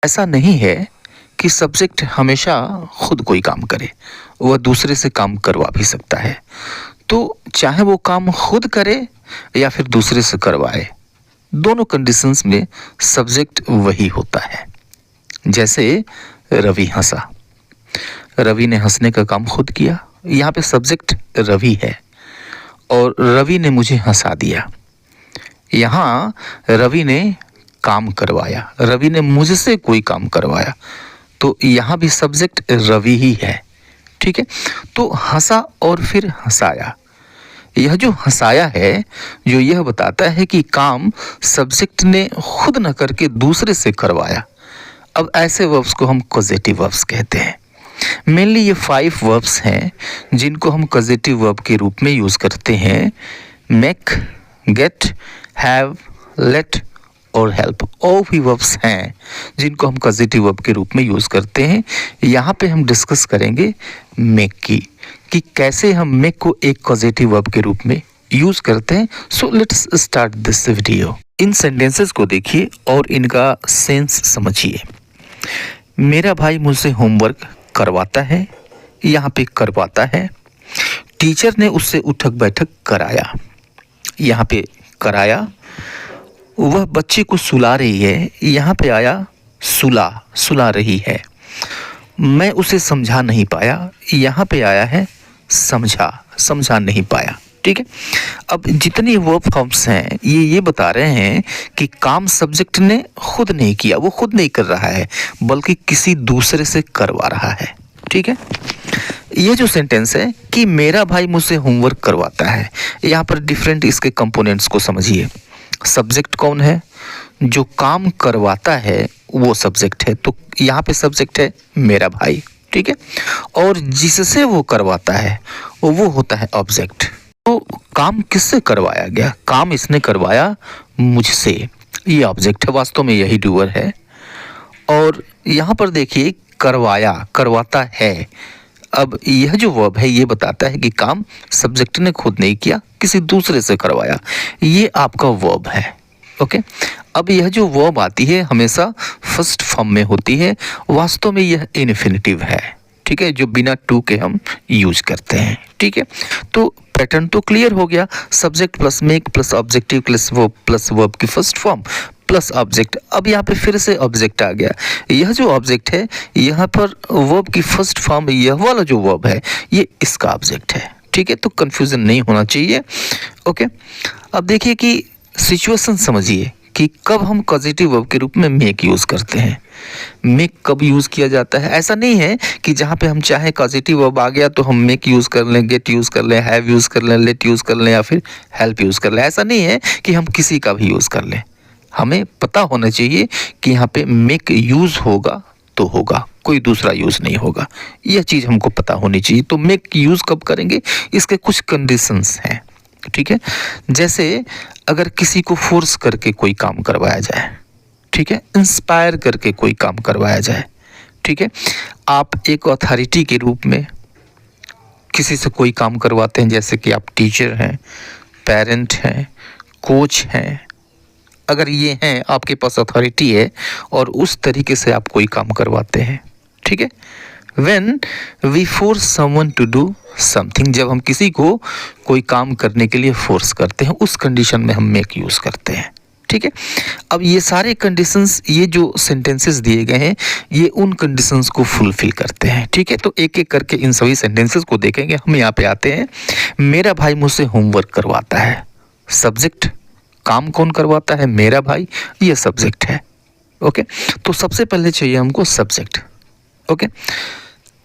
ऐसा नहीं है कि सब्जेक्ट हमेशा खुद कोई काम करे, वह दूसरे से काम करवा भी सकता है। तो चाहे वो काम खुद करे या फिर दूसरे से करवाए, दोनों कंडीशंस में सब्जेक्ट वही होता है। जैसे रवि हंसा, रवि ने हंसने का काम खुद किया, यहाँ पे सब्जेक्ट रवि है और रवि ने मुझे हंसा दिया। यहाँ रवि ने काम करवाया, रवि ने मुझसे कोई काम करवाया, तो यहाँ भी सब्जेक्ट रवि ही है। ठीक है, तो हंसा और फिर हंसाया, यह जो हंसाया है जो यह बताता है कि काम सब्जेक्ट ने खुद न करके दूसरे से करवाया। अब ऐसे वर्ब्स को हम कॉजेटिव वर्ब्स कहते हैं। मेनली ये 5 वर्ब्स हैं जिनको हम कॉजेटिव वर्ब के रूप में यूज़ करते हैं। मेक, गेट, हैव, लेट और हेल्प, और भी वर्ब्स हैं जिनको हम कॉजेटिव वर्ब के रूप में यूज़ करते हैं। यहाँ पे हम डिस्कस करेंगे मेक की, कि कैसे हम मेक को एक कॉजेटिव वर्ब के रूप में यूज़ करते हैं। So let's start this video. In sentences को देखिए और इनका सेंस समझिए। मेरा भाई मुझसे होमवर्क करवाता है, यहाँ पे करवाता है। टीचर ने उससे उठक बैठक कराया, यहाँ पे कराया। वह बच्चे को सुला रही है, यहाँ पे आया सुला रही है। मैं उसे समझा नहीं पाया, यहाँ पे आया है समझा नहीं पाया। ठीक है, अब जितनी वर्ब फॉर्म्स हैं ये बता रहे हैं कि काम सब्जेक्ट ने खुद नहीं किया, वो खुद नहीं कर रहा है बल्कि किसी दूसरे से करवा रहा है। ठीक है, ये जो सेंटेंस है कि मेरा भाई मुझसे होमवर्क करवाता है, यहाँ पर डिफरेंट इसके कंपोनेंट्स को समझिए। सब्जेक्ट कौन है? जो काम करवाता है वो सब्जेक्ट है, तो यहाँ पे सब्जेक्ट है मेरा भाई। ठीक है, और जिससे वो करवाता है वो होता है ऑब्जेक्ट। तो काम किससे करवाया गया? काम इसने करवाया मुझसे, ये ऑब्जेक्ट है, वास्तव में यही डूअर है। और यहाँ पर देखिए करवाता है। अब यह जो वर्ब है ये बताता है कि काम सब्जेक्ट ने खुद नहीं किया, किसी दूसरे से करवाया। ये आपका वर्ब है। ओके, अब यह जो वर्ब आती है हमेशा फर्स्ट फॉर्म में होती है, वास्तव में यह इन्फिनिटिव है। ठीक है, जो बिना टू के हम यूज करते हैं। ठीक है, तो पैटर्न तो क्लियर हो गया। Subject plus make plus objective plus verb की फर्स्ट फॉर्म प्लस ऑब्जेक्ट। अब यहाँ पे फिर से ऑब्जेक्ट आ गया। यह जो ऑब्जेक्ट है यहाँ पर वर्ब की फर्स्ट फॉर्म, यह वाला जो वर्ब है ये इसका ऑब्जेक्ट है। ठीक है, तो कंफ्यूजन नहीं होना चाहिए। ओके, अब देखिए कि सिचुएशन समझिए कि कब हम पॉजिटिव वर्ब के रूप में मेक यूज़ करते हैं। मेक कब यूज़ किया जाता है? ऐसा नहीं है कि जहाँ पे हम चाहे पॉजिटिव वर्ब आ गया तो हम मेक यूज़ कर लें, गेट यूज़ कर लें, हैव यूज़ कर लें, लेट यूज़ कर लें या फिर हेल्प यूज़ कर लें। ऐसा नहीं है कि हम किसी का भी यूज़ कर लें। हमें पता होना चाहिए कि यहाँ पे मेक यूज़ होगा तो होगा, कोई दूसरा यूज़ नहीं होगा। यह चीज़ हमको पता होनी चाहिए। तो मेक यूज़ कब करेंगे, इसके कुछ कंडीशंस हैं। ठीक है, जैसे अगर किसी को फोर्स करके कोई काम करवाया जाए, ठीक है, इंस्पायर करके कोई काम करवाया जाए। ठीक है, आप एक अथॉरिटी के रूप में किसी से कोई काम करवाते हैं, जैसे कि आप टीचर हैं, पेरेंट हैं, कोच हैं। अगर ये हैं, आपके पास अथॉरिटी है और उस तरीके से आप कोई काम करवाते हैं। ठीक है, When we force someone to do something, जब हम किसी को कोई काम करने के लिए फोर्स करते हैं, उस कंडीशन में हम मेक यूज़ करते हैं। ठीक है, अब ये सारे कंडीशंस, ये जो सेंटेंसेस दिए गए हैं ये उन कंडीशंस को फुलफिल करते हैं। ठीक है, तो एक एक करके इन सभी सेंटेंसेस को देखेंगे। हम यहाँ पे आते हैं, मेरा भाई मुझसे होमवर्क करवाता है। सब्जेक्ट, काम कौन करवाता है? मेरा भाई, ये सब्जेक्ट है। ओके, तो सबसे पहले चाहिए हमको सब्जेक्ट। ओके,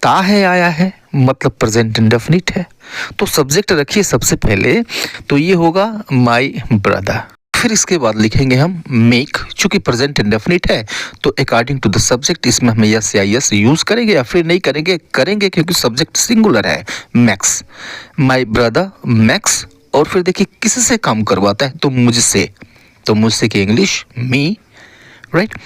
ता है आया है मतलब प्रेजेंट इंडेफिनिट है, तो सब्जेक्ट रखिए सबसे पहले, तो ये होगा माय ब्रदर। फिर इसके बाद लिखेंगे हम मेक, चूंकि प्रेजेंट इंडेफिनिट है तो अकॉर्डिंग टू द सब्जेक्ट इसमें हम यस या यस यूज करेंगे या फिर नहीं करेंगे क्योंकि सब्जेक्ट सिंगुलर है। Max, my brother max. और फिर देखिए किससे काम करवाता है? तो मुझसे, तो मुझसे की इंग्लिश मी, राइट।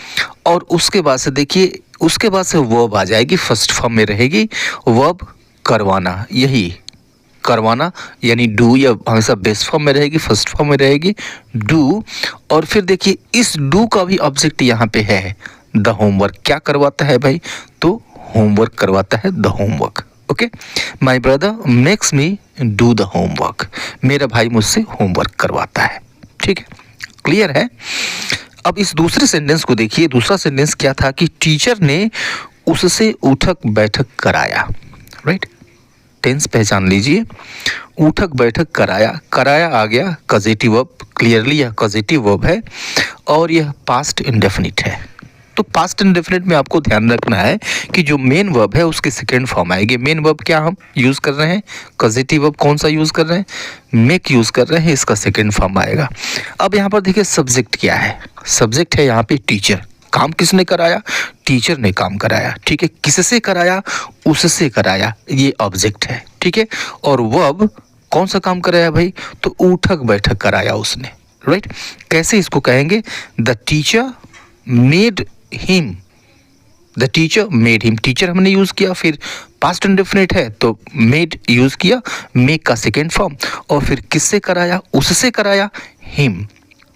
और उसके बाद से देखिए, उसके बाद से वर्ब आ जाएगी, फर्स्ट फॉर्म में रहेगी वर्ब करवाना। यही करवाना यानी डू, या हमेशा बेस फॉर्म में रहेगी, फर्स्ट फॉर्म में रहेगी डू। और फिर देखिए इस डू का भी ऑब्जेक्ट यहाँ पे है, द होमवर्क। क्या करवाता है भाई? तो होमवर्क करवाता है, the homework. Okay, my brother makes me do the homework. मेरा भाई मुझसे होमवर्क करवाता है। ठीक है, क्लियर है। अब इस दूसरे सेंटेंस को देखिए। दूसरा सेंटेंस क्या था कि टीचर ने उससे उठक बैठक कराया। राइट, टेंस पहचान लीजिए। उठक बैठक कराया, कराया आ गया कॉजेटिव वर्ब। क्लियरली यह कॉजेटिव वर्ब है और यह पास्ट इंडेफिनिट है। तो पास्ट इंडेफिनिट में आपको ध्यान रखना है कि जो मेन वर्ब है उसकी सेकेंड फॉर्म आएगी। मेन वर्ब क्या हम यूज़ कर रहे हैं? कॉजेटिव वर्ब कौन सा यूज़ कर रहे हैं? मेक यूज़ कर रहे हैं, इसका सेकेंड फॉर्म आएगा। अब यहाँ पर देखिए सब्जेक्ट क्या है? सब्जेक्ट है यहाँ पे टीचर। काम किसने कराया? टीचर ने काम कराया। ठीक है, किससे कराया? उससे कराया, ये ऑब्जेक्ट है। ठीक है, और वर्ब कौन सा काम कराया भाई? तो उठक बैठक कराया उसने। राइट, कैसे इसको कहेंगे? The teacher made him. The teacher made him, teacher हमने यूज किया, फिर पास्ट इंडेफिनिट है तो मेड यूज किया, मेक का सेकेंड फॉर्म, और फिर किससे कराया? उससे कराया, हिम।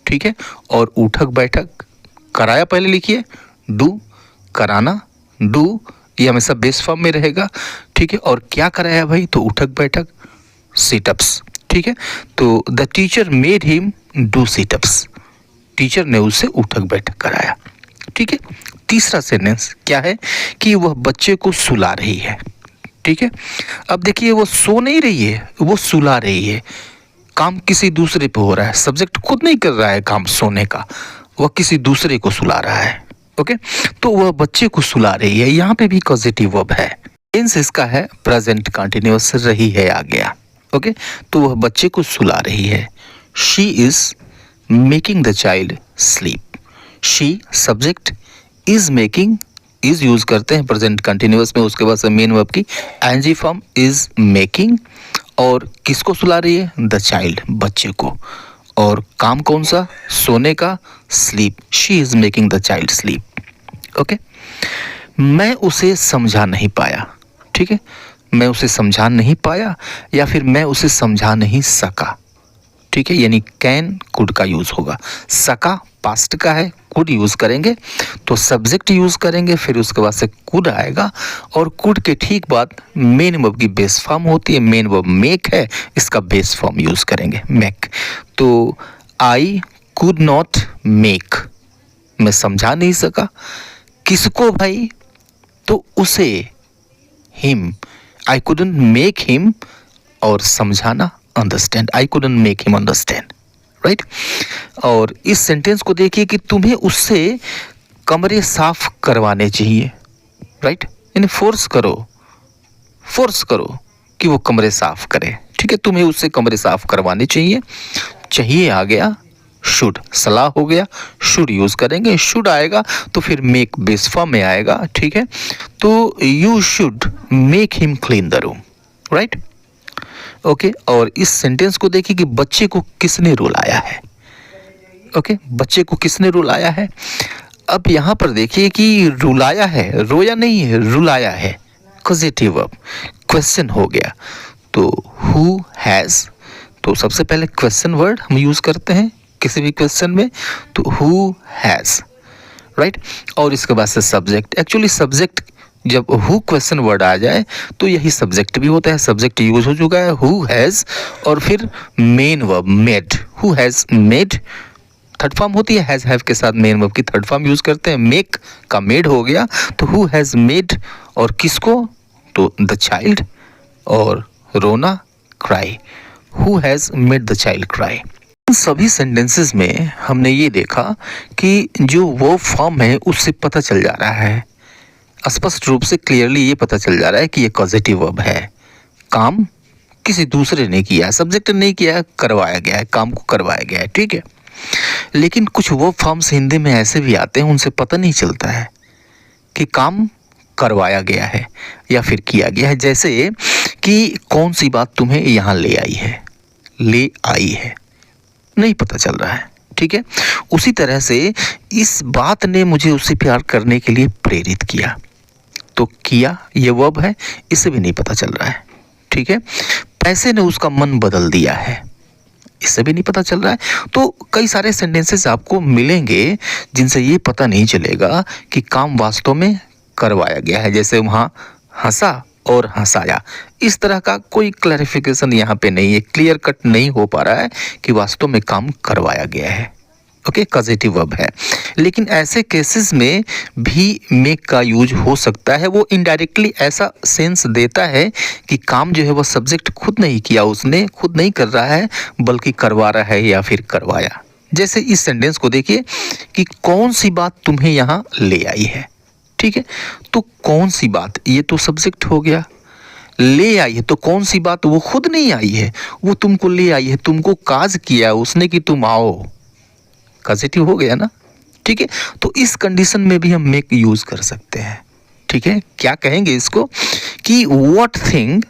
ठीक है, और उठक बैठक कराया पहले लिखिए, डू, कराना, डू, ये हमेशा बेस फॉर्म में रहेगा। ठीक है, और क्या कराया भाई? तो उठक बैठक, सिटअप्स। ठीक है, तो the teacher made him do sit-ups. Teacher ने उससे उठक बैठक कराया। ठीक है, तीसरा सेंटेंस क्या है कि वह बच्चे को सुला रही है। ठीक है, अब देखिए वो सो नहीं रही है, वो सुला रही है। काम किसी दूसरे पे हो रहा है, सब्जेक्ट खुद नहीं कर रहा है काम सोने का, वह किसी दूसरे को सुला रहा है। ओके, तो वह बच्चे को सुला रही है, यहाँ पे भी पॉजिटिव वर्ब है। टेंस इसका है प्रेजेंट कंटिन्यूअस, रही है आ गया। ओके, तो वह बच्चे को सुला रही है। She is making the child sleep. She subject, is making, is use करते हैं प्रेजेंट कंटिन्यूअस में, उसके बाद से मेन वर्ब की आईएनजी फॉर्म इज मेकिंग, और किसको सुला रही है? द चाइल्ड, बच्चे को, और काम कौन सा? सोने का, sleep. She is making the child sleep. Okay, मैं उसे समझा नहीं पाया। ठीक है, मैं उसे समझा नहीं पाया या फिर मैं उसे समझा नहीं सका। ठीक है, यानी कैन कुड का यूज होगा। सका पास्ट का है, कुड यूज करेंगे तो सब्जेक्ट यूज करेंगे, फिर उसके बाद से कुड आएगा, और कुड के ठीक बाद मेन वर्ब की बेस फॉर्म होती है। मेन वर्ब मेक है, इसका बेस फॉर्म यूज करेंगे, मेक। तो आई कुड नॉट मेक, मैं समझा नहीं सका। किसको भाई? तो उसे, him. I couldn't make him, और समझाना understand, I couldn't make him understand. Right, और इस सेंटेंस को देखिए कि तुम्हें उससे कमरे साफ करवाने चाहिए। राइट, यानी फोर्स करो कि वो कमरे साफ करे। ठीक है, तुम्हें उससे कमरे साफ करवाने चाहिए। चाहिए आ गया, शुड सलाह हो गया, शुड यूज करेंगे, शुड आएगा तो फिर मेक बेस फॉर्म में आएगा। ठीक है, तो you should make him clean the room. Right, okay, और इस सेंटेंस को देखिए कि बच्चे को किसने रुलाया है। ओके, बच्चे को किसने रुलाया है? अब यहाँ पर देखिए कि रुलाया है, रोया नहीं है, रुलाया है, पॉजिटिव वर्ब, क्वेश्चन हो गया। तो हु हैज़, तो सबसे पहले क्वेश्चन वर्ड हम यूज करते हैं किसी भी क्वेश्चन में, तो हु हैज़। राइट, और इसके बाद से सब्जेक्ट। एक्चुअली सब्जेक्ट जब हु क्वेश्चन वर्ड आ जाए तो यही सब्जेक्ट भी होता है। सब्जेक्ट यूज हो चुका है, हु हैज़, और फिर main verb made. Who has made, third form होती है, हैज़ हैव के साथ मेन वर्ब की थर्ड फॉर्म यूज करते हैं। मेक का मेड हो गया, तो हु हैज़ मेड, और किसको? तो द चाइल्ड, और रोना, cry. Who has made the child cry. इन सभी सेंटेंसेस में हमने ये देखा कि जो वो फॉर्म है उससे पता चल जा रहा है, स्पष्ट रूप से क्लियरली ये पता चल जा रहा है कि ये पॉजिटिव वर्ब है। काम किसी दूसरे ने किया है, सब्जेक्ट नहीं किया है, करवाया गया है, काम को करवाया गया है। ठीक है, लेकिन कुछ वर्ब फॉर्म्स हिंदी में ऐसे भी आते हैं उनसे पता नहीं चलता है कि काम करवाया गया है या फिर किया गया है। जैसे कि कौन सी बात तुम्हें यहाँ ले आई है, ले आई है, नहीं पता चल रहा है। ठीक है, उसी तरह से इस बात ने मुझे उससे प्यार करने के लिए प्रेरित किया, तो किया ये वर्ब है, इसे भी नहीं पता चल रहा है। ठीक है, पैसे ने उसका मन बदल दिया है, इससे भी नहीं पता चल रहा है। तो कई सारे सेंटेंसेस आपको मिलेंगे जिनसे ये पता नहीं चलेगा कि काम वास्तव में करवाया गया है। जैसे वहाँ हंसा और हंसाया, इस तरह का कोई क्लैरिफिकेशन यहाँ पे नहीं है, क्लियर कट नहीं हो पा रहा है कि वास्तव में काम करवाया गया है। ओके, कॉजेटिव वर्ब है। लेकिन ऐसे केसेस में भी मेक का यूज हो सकता है। वो इनडायरेक्टली ऐसा सेंस देता है कि काम जो है वो सब्जेक्ट खुद नहीं किया, उसने खुद नहीं कर रहा है, बल्कि करवा रहा है या फिर करवाया। जैसे इस सेंटेंस को देखिए कि कौन सी बात तुम्हें यहाँ ले आई है। ठीक है, तो कौन सी बात, ये तो सब्जेक्ट हो गया। ले आई है तो कौन सी बात, वो खुद नहीं आई है, वो तुमको ले आई है, तुमको काज किया उसने कि तुम आओ। पॉजिटिव हो गया ना। ठीक है, तो इस कंडीशन में भी हम मेक यूज कर सकते हैं। ठीक है, क्या कहेंगे इसको कि what thing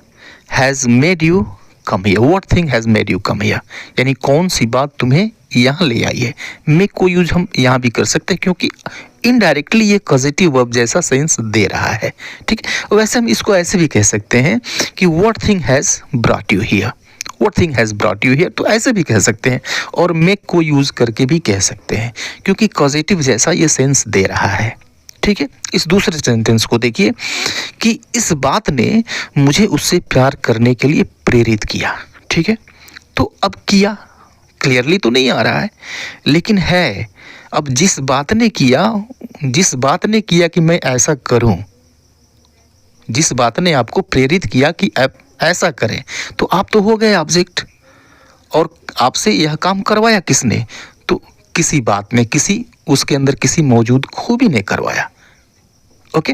has made you come here, what thing has made you come here, यानी कौन सी बात तुम्हें यहाँ ले आई है। मेक को यूज हम यहाँ भी कर सकते हैं क्योंकि इनडायरेक्टली ये पॉजिटिव वर्ब जैसा सेंस दे रहा है। ठीक है, वैसे हम इसको ऐसे भी कह सकते हैं कि what thing has brought you here, what thing has brought you here, तो ऐसे भी कह सकते हैं और मेक को यूज करके भी कह सकते हैं क्योंकि पॉजिटिव जैसा ये सेंस दे रहा है। ठीक है, इस दूसरे सेंटेंस को देखिए कि इस बात ने मुझे उससे प्यार करने के लिए प्रेरित किया। ठीक है, तो अब किया क्लियरली तो नहीं आ रहा है, लेकिन है। अब जिस बात ने किया कि मैं ऐसा करूं, जिस बात ने आपको प्रेरित किया कि आप ऐसा करें, तो आप तो हो गए ऑब्जेक्ट। और आपसे यह काम करवाया किसने, तो किसी बात ने, किसी उसके अंदर किसी मौजूद खूबी ने करवाया। ओके,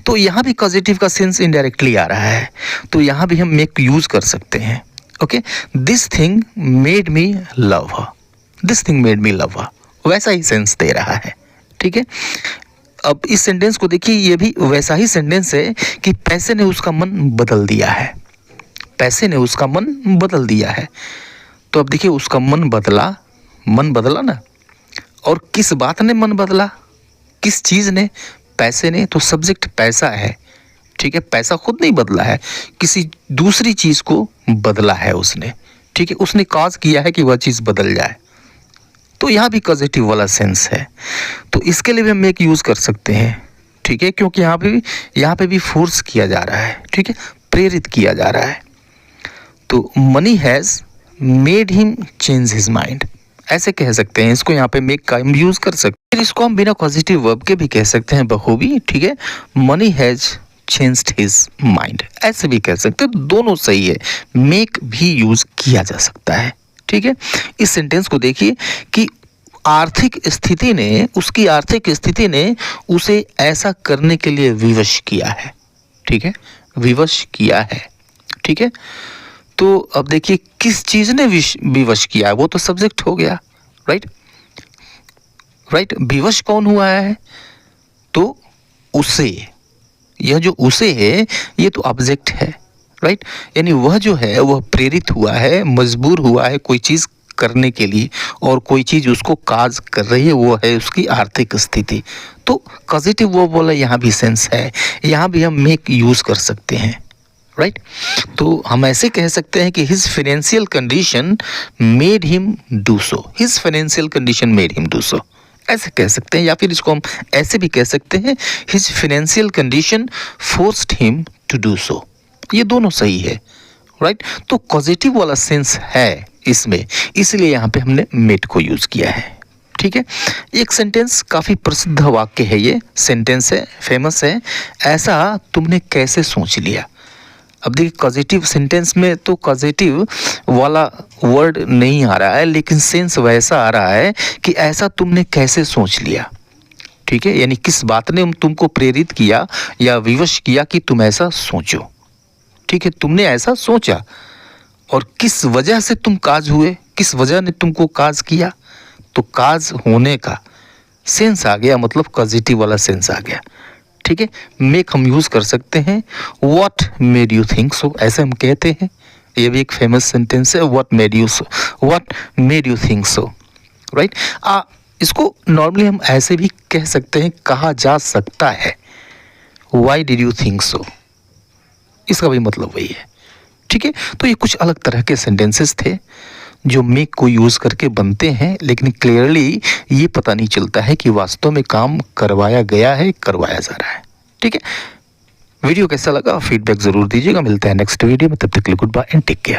तो यहाँ भी पॉजिटिव का सेंस इनडायरेक्टली आ रहा है, तो यहाँ भी हम मेक यूज कर सकते हैं। Okay, this thing made me love her, this thing made me love हर, वैसा ही सेंस दे रहा है। ठीक है, अब इस सेंटेंस को देखिए, ये भी वैसा ही सेंटेंस है कि पैसे ने उसका मन बदल दिया है, पैसे ने उसका मन बदल दिया है। तो अब देखिए उसका मन बदला ना, और किस बात ने मन बदला, किस चीज़ ने, पैसे ने, तो सब्जेक्ट पैसा है। ठीक है, पैसा खुद नहीं बदला है, किसी दूसरी चीज़ को बदला है उसने। ठीक है, उसने कॉज किया है कि वह चीज़ बदल जाए, तो यहाँ भी पॉजिटिव वाला सेंस है। तो इसके लिए भी हम मेक यूज़ कर सकते हैं। ठीक है, क्योंकि यहाँ पे भी फोर्स किया जा रहा है। ठीक है, प्रेरित किया जा रहा है। तो money has made him change his mind, ऐसे कह सकते हैं। इसको यहाँ पे मेक का हम यूज़ कर सकते हैं। फिर इसको हम बिना पॉजिटिव वर्ब के भी कह सकते हैं बखूबी। ठीक है, money has changed his mind, ऐसे भी कह सकते हैं। दोनों सही है, मेक भी यूज़ किया जा सकता है। ठीक है, इस सेंटेंस को देखिए कि उसकी आर्थिक स्थिति ने उसे ऐसा करने के लिए विवश किया है। ठीक है, विवश किया है। ठीक है, तो अब देखिए किस चीज ने विवश किया है, वो तो सब्जेक्ट हो गया। राइट, विवश कौन हुआ है, तो उसे, यह जो उसे है ये तो ऑब्जेक्ट है। राइट, यानी वह जो है वह प्रेरित हुआ है, मजबूर हुआ है कोई चीज़ करने के लिए, और कोई चीज़ उसको काज कर रही है, वो है उसकी आर्थिक स्थिति। तो पॉजिटिव वो बोला यहाँ भी सेंस है, यहाँ भी हम मेक यूज़ कर सकते हैं। राइट, तो हम ऐसे कह सकते हैं कि his financial condition made him do so, his financial condition made him do so, ऐसे कह सकते हैं। या फिर इसको हम ऐसे भी कह सकते हैं, his financial condition forced him to do so, ये दोनों सही है। राइट, तो पॉजिटिव वाला सेंस है इसमें, इसलिए यहाँ पे हमने मेड को यूज किया है। ठीक है, एक सेंटेंस काफी प्रसिद्ध वाक्य है, ये सेंटेंस है, फेमस है, ऐसा तुमने कैसे सोच लिया। अब देखिए पॉजिटिव सेंटेंस में तो पॉजिटिव वाला वर्ड नहीं आ रहा है, लेकिन सेंस वैसा आ रहा है कि ऐसा तुमने कैसे सोच लिया। ठीक है, यानी किस बात ने तुमको प्रेरित किया या विवश किया कि तुम ऐसा सोचो। ठीक है, तुमने ऐसा सोचा, और किस वजह से तुम काज हुए, किस वजह ने तुमको काज किया, तो काज होने का सेंस आ गया, मतलब पॉजिटिव वाला सेंस आ गया। ठीक है, मेक हम यूज कर सकते हैं, what made you think so, ऐसे हम कहते हैं, ये भी एक फेमस सेंटेंस है, what made you think so. Right, इसको नॉर्मली हम ऐसे भी कह सकते हैं, कहा जा सकता है, why did you think so, इसका भी मतलब वही है। ठीक है, तो ये कुछ अलग तरह के सेंटेंसेस थे जो मेक को यूज़ करके बनते हैं, लेकिन क्लियरली ये पता नहीं चलता है कि वास्तव में काम करवाया गया है, करवाया जा रहा है। ठीक है, वीडियो कैसा लगा फीडबैक ज़रूर दीजिएगा। मिलते हैं नेक्स्ट वीडियो में, तब तक के लिए goodbye and take care.